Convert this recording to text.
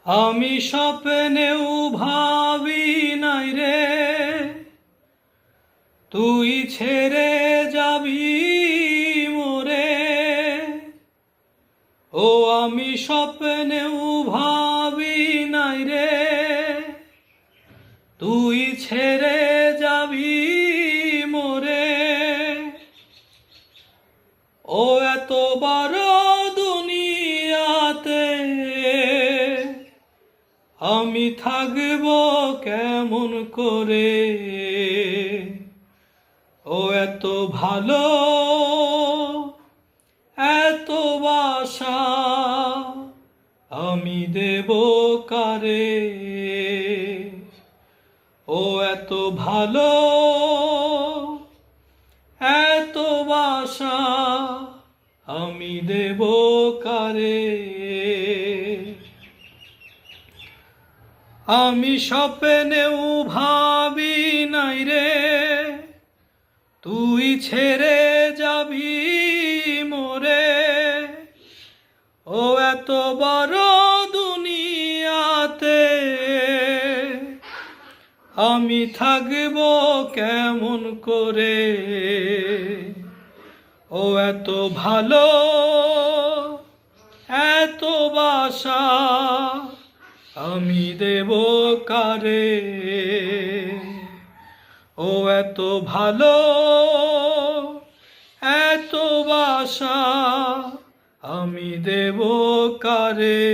আমি স্বপ্নেও ভাবি নাই রে তুই ছেড়ে যাবি মোরে। ও আমি স্বপ্নেও ভাবি নাই রে তুই ছেড়ে যাবি মোরে। ও এত বড় দুনিয়াতে আমি থাকব কেমন করে। ও এত ভালো এত বাসা আমি দেব কারে। ও এত ভালো এত বাসা আমি দেব কারে। আমি স্বপ্নেও ভাবি নাই রে তুই ছেড়ে যাবি মোরে। ও এত বড় দুনিয়াতে আমি থাকব কেমন করে। ও এত ভালো এত বাসা আমি দেব কারে। ও এত ভালো এত বাসা আমি দেব কারে।